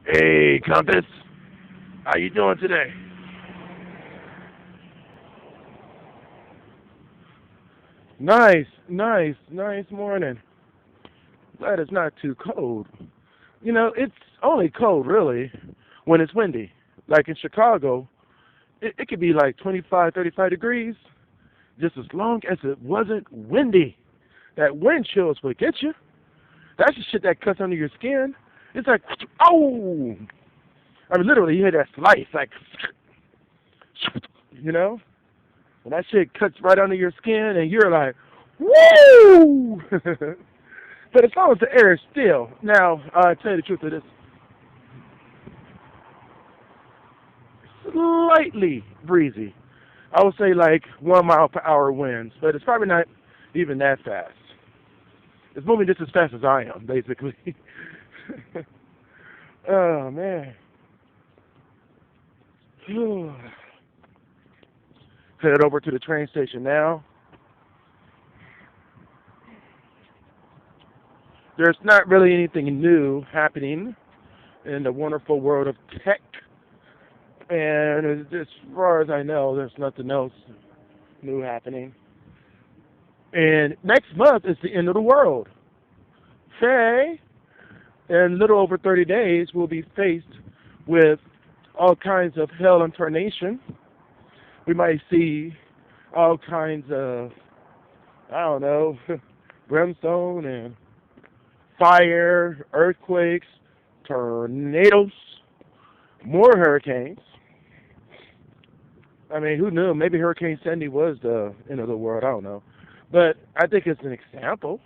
Hey, Compass. How you doing today? Nice morning. Glad it's not too cold. It's only cold, really, when it's windy. Like in Chicago, it could be like 25, 35 degrees, just as long as it wasn't windy. That wind chill is what gets you. That's the shit that cuts under your skin. It's like, oh! I mean, literally, you hear that slice, like, you know? And that shit cuts right under your skin, and you're like, woo! But as long as the air is still, now, I tell you the truth, it is slightly breezy. I would say like 1 mile per hour winds, but it's probably not even that fast. It's moving just as fast as I am, basically. Oh, man. Headed over to the train station now. There's not really anything new happening in the wonderful world of tech. And as far as I know, there's nothing else new happening. And next month is the end of the world. Okay? In a little over 30 days, we'll be faced with all kinds of hell and tarnation. We might see all kinds of, I don't know, brimstone and fire, earthquakes, tornadoes, more hurricanes. I mean, who knew? Maybe Hurricane Sandy was the end of the world. I don't know. But I think it's an example.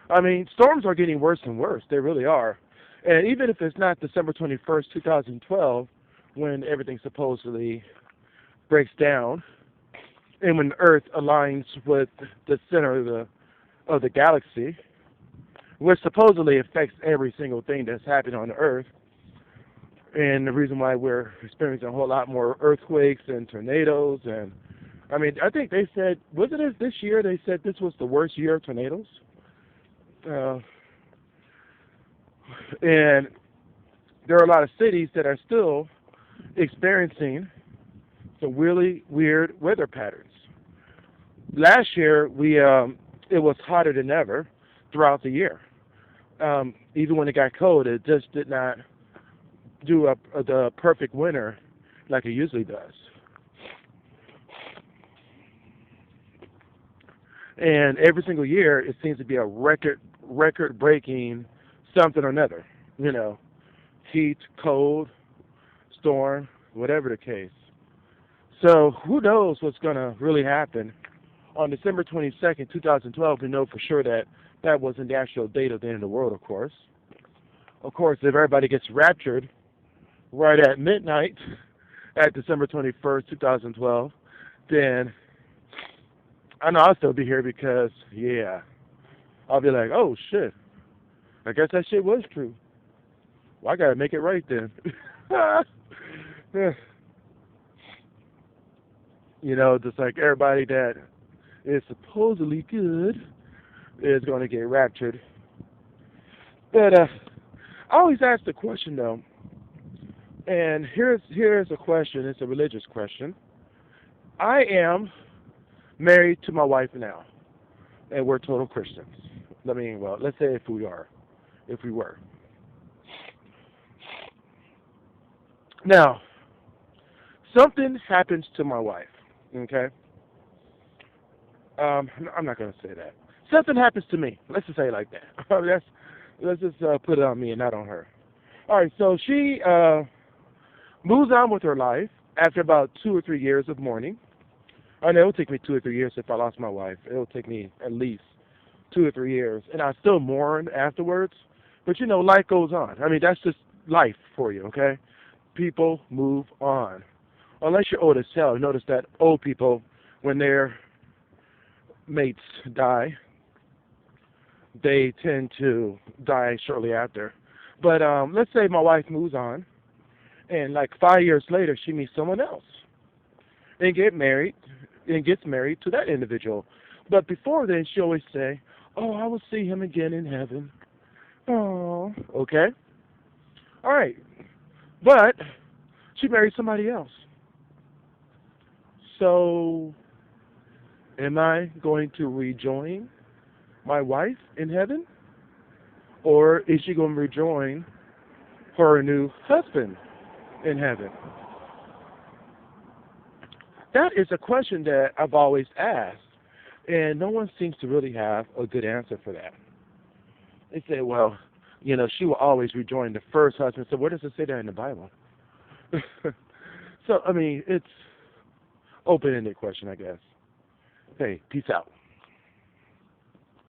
I mean, storms are getting worse and worse. They really are. And even if it's not December 21st, 2012, when everything supposedly breaks down, and when the Earth aligns with the center of the galaxy, which supposedly affects every single thing that's happening on the Earth, and the reason why we're experiencing a whole lot more earthquakes and tornadoes, and I mean, I think they said, wasn't it this year they said this was the worst year of tornadoes? Uh, and there are a lot of cities that are still experiencing some really weird weather patterns. Last year, it was hotter than ever throughout the year. Even when it got cold, it just did not do the perfect winter like it usually does. And every single year, it seems to be a record breaking something or another. You know, heat, cold, storm, whatever the case. So who knows what's going to really happen? On December 22nd, 2012, we know for sure that that wasn't the actual date of the end of the world, of course. Of course, if everybody gets raptured right at midnight at December 21st, 2012, then I know I'll still be here because, yeah, I'll be like, oh, shit, I guess that shit was true. Well, I got to make it right then. You know, just like everybody that is supposedly good is going to get raptured. But I always ask the question, though, and here's a question. It's a religious question. I am married to my wife now, and we're total Christians. I mean, well, let's say if we were. Now, something happens to my wife, okay? I'm not going to say that. Something happens to me. Let's just say it like that. Let's just put it on me and not on her. All right, so she moves on with her life after about 2 or 3 years of mourning. I know it would take me 2 or 3 years if I lost my wife. It would take me at least 2 or 3 years, and I still mourn afterwards. But you know, life goes on. I mean, that's just life for you, okay? People move on. Unless you're old as hell. Notice that old people, when their mates die, they tend to die shortly after. But let's say my wife moves on, and like 5 years later, she meets someone else and gets married to that individual. But before then, she always say, "Oh, I will see him again in heaven." Oh, okay, all right. But she married somebody else. So am I going to rejoin my wife in heaven? Or is she going to rejoin her new husband in heaven? That is a question that I've always asked, and no one seems to really have a good answer for that. They say, well, she will always rejoin the first husband. So where does it say that in the Bible? So, I mean, it's open-ended question, I guess. Hey, peace out.